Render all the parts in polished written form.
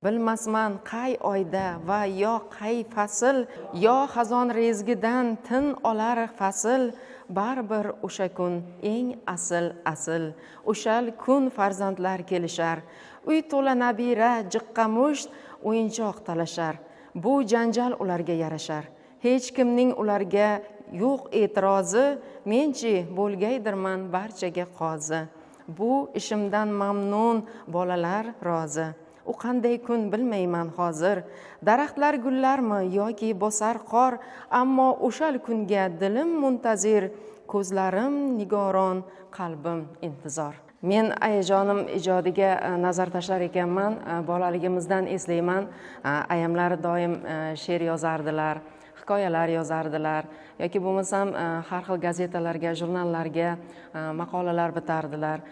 Bilmasman qay oyda va yo qay fasl, yo xazon rezgidan tin olar fasl, baribir o'sha kun eng asl, o'shal kun farzandlar kelishar, uy to'la nabira, jiqqa musht, o'yinchoq talashar. Bu janjal ularga yarashar, hech kimning ularga yo'q e'tirozi, menchi bo'lgaydirman barchaga qozi. Bu ishimdan mamnun bolalar rozi. U qanday kun bilmayman hozir, daraxtlar gullarmi yoki bosar qor, ammo o'shal kunga dilim muntazir, ko'zlarim nigoron, qalbim intizor. Men ayajonim ijodiga nazar tashlar ekanman. Bolaligimizdan eslayman, ayamlar doim she'r yozardilar, hikoyalar yozardilar yoki bo'lmasam har xil gazetalarga, jurnallarga maqolalar bitardilar.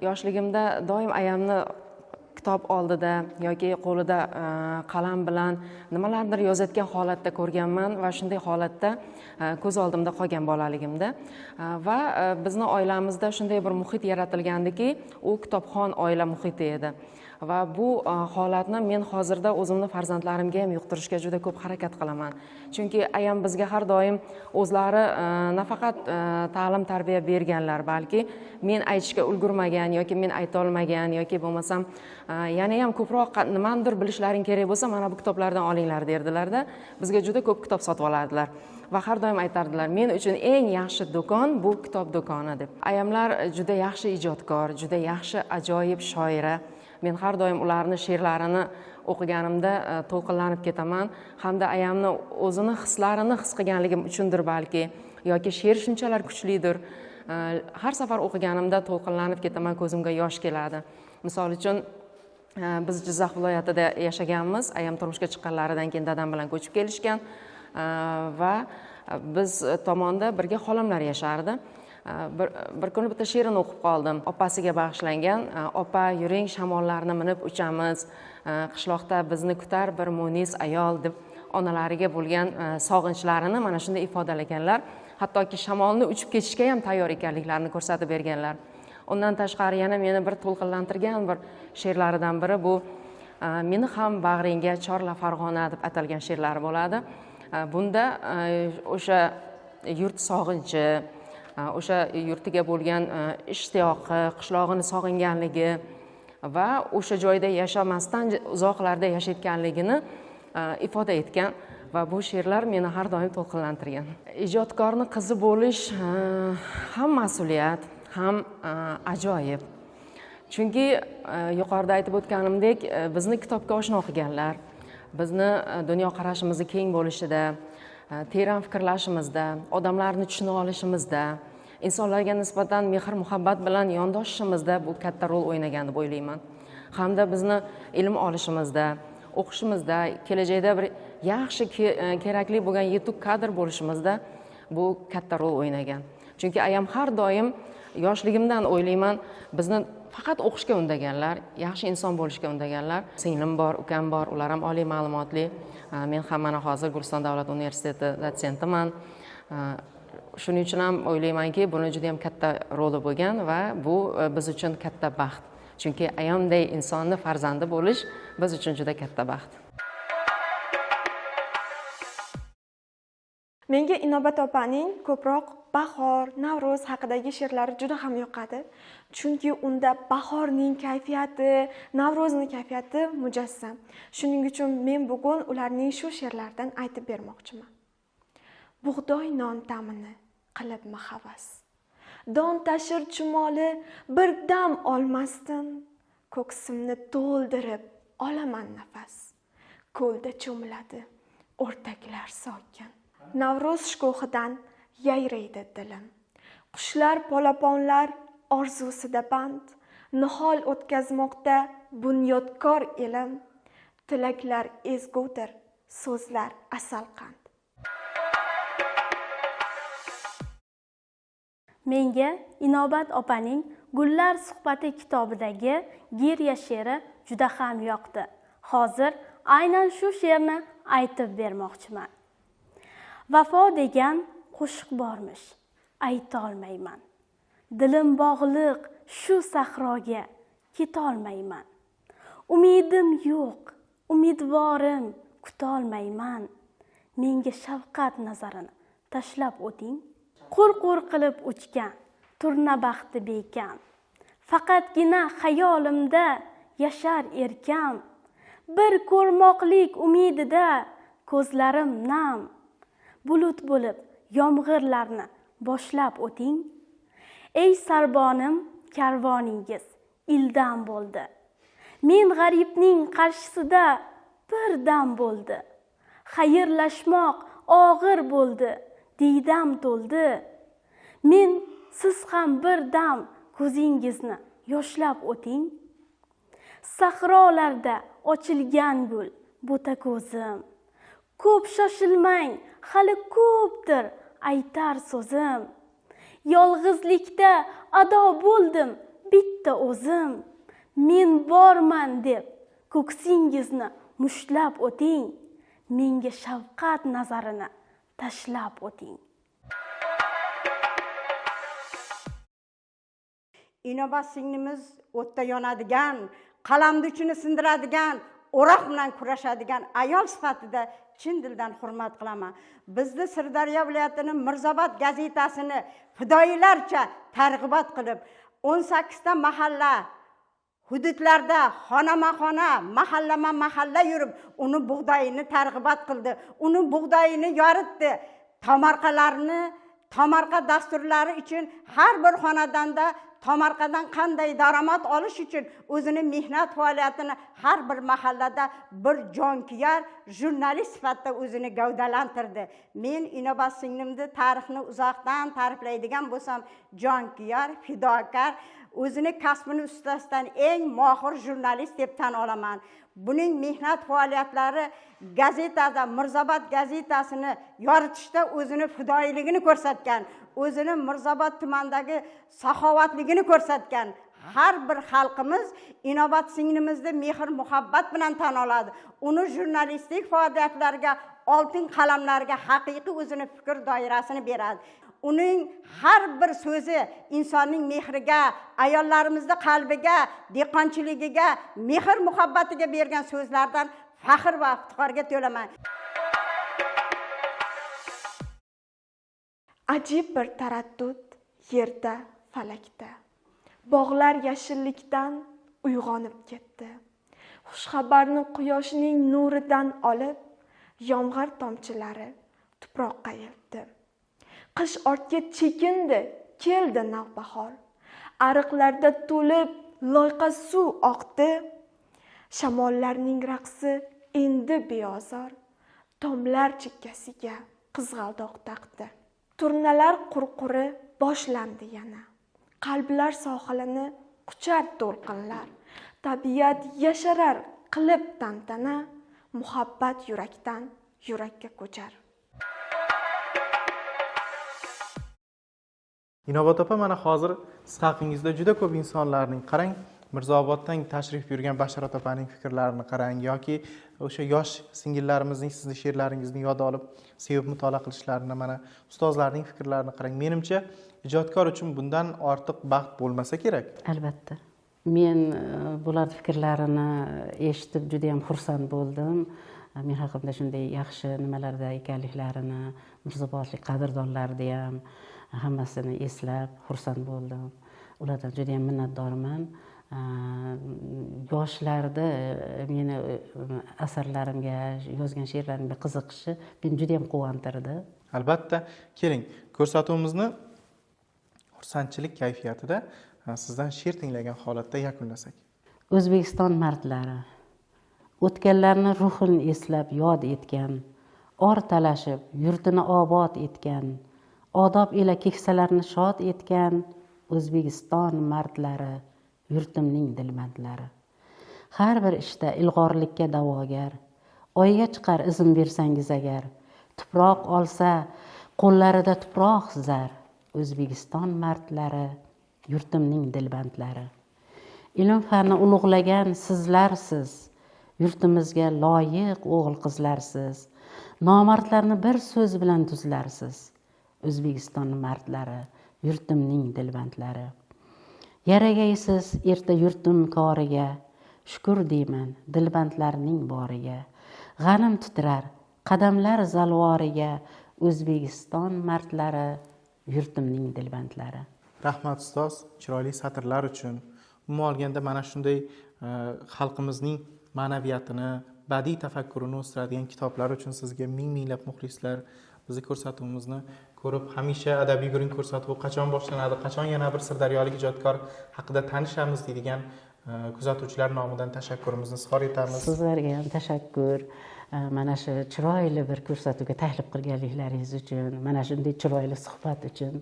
Yoshligimda doim ayamni kitob oldida yoki qo'lida qalam bilan nimalardir yozayotgan holatda ko'rganman va shunday holatda ko'z oldimda qolgan bolaligimda. Va bizni oilamizda shunday bir muhit yaratilgandiki, u kitobxon oila muhiti edi. Va bu holatni men hozirda o'zimni farzandlarimga ham yuqtirishga juda ko'p harakat qilaman. Chunki ayam bizga har doim o'zlari nafaqat ta'lim tarbiya berganlar, balki men aytishga ulgurmagan yoki men ayta olmagan yoki bo'lmasam yana ham ko'proq nimadir bilishlaring kerak bo'lsa, mana bu kitoblardan olinglar derdilarda, bizga juda ko'p kitob sotib olardilar. Va har doim aytardilar, men uchun eng yaxshi do'kon bu kitob do'koni deb. Ayamlar juda yaxshi ijodkor, juda yaxshi ajoyib shoira. Men har doim ularni she'rlarini o'qiganimda to'lqinlanib ketaman, hamda ayamni o'zini hislarini his qilganligim uchundir balki, yoki she'r shunchalar kuchlidir. Har safar o'qiganimda to'lqinlanib ketaman, ko'zimga yosh keladi. Misol uchun biz Jizzax viloyatida yashaganmiz. Ayam turmushga chiqqanlaridan keyin dadam bilan ko'chib kelishgan va biz tomonda birga xolamlar yashardi. Bir kuni bitta she'rini o'qib qoldim. Opasiga bag'ishlangan. Opa, yuring shamollarni minib uchamiz, qishloqda bizni kutar bir munis ayol deb onalariga bo'lgan sog'inchlarini mana shunday ifodalaganlar. Hattoki shamolni uchib ketishga ham tayyor ekanliklarini ko'rsatib berganlar. Undan tashqari yana meni bir to'lqinlantirgan bir she'rlaridan biri bu meni ham bag'ringga chorla Farg'ona deb atalgan she'rlari bo'ladi. Bunda o'sha yurt sog'inchi, o'sha yurtiga bo'lgan ishtiyoqi, qishlog'ini sog'inganligi va o'sha joyda yashamasdan uzoqlarda yashayotganligini ifoda etgan va bu she'rlar meni har doim to'lqinlantirgan. Ijodkorning qizi bo'lish ham mas'uliyat, ham ajoyib. Chunki yuqorida aytib o'tganimdek, bizni kitobga oshno qilganlar, bizni dunyoqarashimizni keng bo'lishida, teran fikrlashimizda, odamlarni tushuna olishimizda, insonlarga nisbatan mehr muhabbat bilan yondoshishimizda bu katta rol o'ynagan deb o'ylayman. Hamda bizni ilm olishimizda, o'qishimizda, kelajakda bir yaxshi kerakli bo'lgan yetuk kadr bo'lishimizda bu katta rol o'ynagan. Chunki ayam har doim yoshligimdan o'ylayman, bizni faqat o'qishga undaganlar, yaxshi inson bo'lishga undaganlar. Singlim bor, ukam bor, ular ham oliy ma'lumotli. Men ham mana hozir Guliston davlat universiteti dotsentiman. Shuning uchun ham o'ylaymanki, buni juda ham katta roli bo'lgan va bu biz uchun katta baxt. Chunki ayamday insonni farzandi bo'lish biz uchun juda katta baxt. Menga Inobat opaning ko'proq bahor, Navro'z haqidagi she'rlari juda ham yoqadi. Chunki unda bahorning kayfiyati, Navro'zning kayfiyati mujassam. Shuning uchun men bugun ularning shu she'rlaridan aytib bermoqchiman. Bug'doy non ta'mini qilibmi havas. Don tashir chumoli bir dam olmasdan, ko'ksimni to'ldirib olaman nafas. Ko'lda cho'miladi o'rtaklar sokin. Navro'z shukuhidan yayraydi dilim. Qushlar, polaponlar orzusida band, nihol o'tkazmoqda bunyodkor elim. Tilaklar ezgudir, so'zlar asal qand. Menga Inobat opaning Gullar suhbati kitobidagi Giriya she'ri juda ham yoqdi. Hozir aynan shu she'rni aytib bermoqchiman. Vafo degan qo'shiq bormish, ayta olmayman. Dilim bog'liq shu sahroga ketolmayman. umidim yo'q, umidvorim, kutolmayman. Menga shafqat nazarini tashlab o'ting. Qur-qur qilib uchgan turna baxti bekam. Faqatgina xayolimda yashar erkam. Bir ko'rmoqlik umidida ko'zlarim nam. Bulut bo'lib yomg'irlarni boshlab o'ting. Ey sarbonim, karvoningiz ildam bo'ldi. Men g'aribning qarshisida bir dam bo'ldi. Xayrlashmoq og'ir bo'ldi, diydam to'ldi. Men siz ham bir dam ko'zingizni yoshlab o'ting. Sahrolarda ochilgan gul bo'ta ko'zim. Ko'p shoshilmang, hali ko'pdir aytar so'zim. Yolg'izlikda ado bo'ldim bitta o'zim. Men borman deb ko'ksingizni mushtlab o'ting. Menga shafqat nazarini tashlab o'ting. Inobat singlimiz o'tda yonadigan, qalamni uchini sindiradigan, o'roq bilan kurashadigan ayol sifatida chin dildan hurmat qilaman. Bizni Sirdaryo viloyatining Mirzobod gazetasini fidoyilarcha targ'ibot qilib, 18 ta mahalla hududlarda xonama-xona, mahalla yurib, uni bug'doyini targ'ibot qildi. Uni bug'doyini yoritdi. Tomarqa dasturlari uchun har bir xonadonda tomarqadan qanday daromad olish uchun o'zini mehnat faoliyatini har bir mahallada bir jonkuyar jurnalist sifatida o'zini gavdalantirdi. Men Inobat singlimni tarixni uzoqdan ta'riflaydigan bo'lsam, jonkuyar, fidokor, o'zini kasbini ustasidan eng mohir jurnalist deb tan olaman. Buning mehnat faoliyatlari gazetada, Mirzobod gazetasini yoritishda o'zini fidoyiligini ko'rsatgan, o'zini Mirzobod tumanidagi saxovatligini ko'rsatgan. Har bir xalqimiz Inobat singlimizni mehr muhabbat bilan tan oladi. Uni jurnalistik faoliyatlarga, oltin qalamlarga haqiqiy o'zini fikr doirasini beradi. Uning har bir so'zi insonning mehriga, ayollarimizni qalbiga, dehqonchiligiga, mehr muhabbatiga bergan so'zlardan faxr va iftixorga to'laman. Ajib bir taraddud yerda, falakda. Bog'lar yashillikdan uyg'onib ketdi. Xushxabarni quyoshning nuridan olib, yomg'ir tomchilari tuproqqa yeldi. Qish ortga chekindi, keldi navbahor. Ariqlarda to'lib loyqa suv oqdi. Shamollarning raqsi endi beozor. Tomlar chekkasiga qizg'aldoq taqdi. Turnalar qurquri boshlandi yana. Qalblar sohilini quchar to'lqinlar. Tabiat yasharar qilib tantana, muhabbat yurakdan yurakka ko'char. Inobat opa, mana hozir siz haqingizda juda ko'p insonlarning, qarang, Mirzoboddan tashrif buyurgan Basharat opaning fikrlarini qarang, yoki o'sha yosh singillarimizning sizni she'rlaringizni yod olib, sevib mutolaa qilishlarini, mana ustozlarning fikrlarini qarang. Menimcha, ijodkor uchun bundan ortiq baxt bo'lmasa kerak. Albatta. Men bular fikrlarini eshitib juda ham xursand bo'ldim. Men haqimda shunday yaxshi nimalarda ekanliklarini, Mirzobodlik qadrdonlarni ham hammasini eslab xursand bo'ldim. Ulardan juda ham minnatdorman. Yoshlarda meni asarlarimga, yozgan she'rlarimga qiziqishi meni juda ham quvontirdi. Albatta, keling, ko'rsatuvimizni xursandchilik kayfiyatida sizdan she'r tinglagan holatda yakunlasak. O'zbekiston mardlari, o'tganlarni ruhin eslab yod etgan, or talashib yurtini obod etgan, odob ila keksalarni shod etgan O'zbekiston mardlari, yurtimning dilbandlari. Har bir ishda ilg'orlikka da'vogar, oyga chiqar izn bersangiz agar, tuproq olsa qo'llarida tuproq zar, O'zbekiston mardlari, yurtimning dilbandlari. Ilm fanni ulug'lagan sizlarsiz, yurtimizga loyiq o'g'il qizlarsiz, nomardlarni bir so'z bilan tuzlarsiz, O'zbekiston mardlari, yurtimning dilbandlari. Yaragaysiz erta yurtim koriga, shukur deyman dilbandlarning boriga. G'anim titrar qadamlar zalvoriga, O'zbekiston mardlari, yurtimning dilbandlari. Rahmat ustoz, chiroyli satrlar uchun. Umuman olganda mana shunday xalqimizning ma'naviyatini, badiiy tafakkurini o'stiradigan kitoblar uchun sizga ming-minglab muxlislar bizni ko'rsatuvimizni ko'rib, hamisha adabiy guring ko'rsatuvi qachon boshlanadi, qachon yana bir sirdaryolik ijodkor haqida tanishamiz deydigan kuzatuvchilar nomidan tashakkurimizni izhor etamiz. Sizlarga ham tashakkur. Mana shu chiroyli bir ko'rsatuvga taklif qilganliklaringiz uchun, mana shunday chiroyli suhbat uchun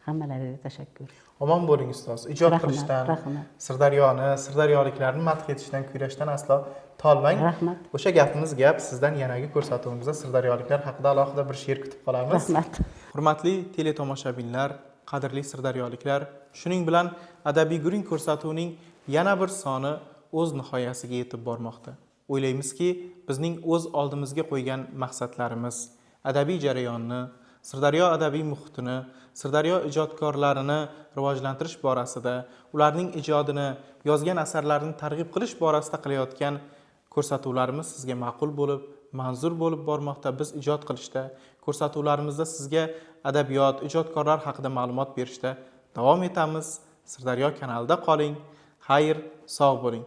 hammalariga tashakkur. Omon bo'ling ustoz. Ijod qilishdan, Sirdaryoni, sirdaryoliklarni madh etishdan, kuylashdan aslo tolmang. Rahmat. O'sha gapimiz gap, sizdan yanagi ko'rsatuvimizda sirdaryoliklar haqida alohida bir she'r kutib qolamiz. Rahmat. Hurmatli teletomoshabinlar, qadrli sirdaryoliklar, shuning bilan adabiy guring ko'rsatuvining yana bir soni o'z nihoyasiga yetib bormoqda. O'ylaymizki, bizning o'z oldimizga qo'ygan maqsadlarimiz adabiy jarayonni, Sirdaryo adabiy muhitini, Sirdaryo ijodkorlarini rivojlantirish borasida, ularning ijodini, yozgan asarlarini targ'ib qilish borasida qilayotgan ko'rsatuvlarimiz sizga ma'qul bo'lib, manzur bo'lib bormoqda. Biz ijod qilishda, ko'rsatuvlarimizda sizga adabiyot, ijodkorlar haqida ma'lumot berishda davom etamiz. Sirdaryo kanalida qoling. Xayr, sog' bo'ling.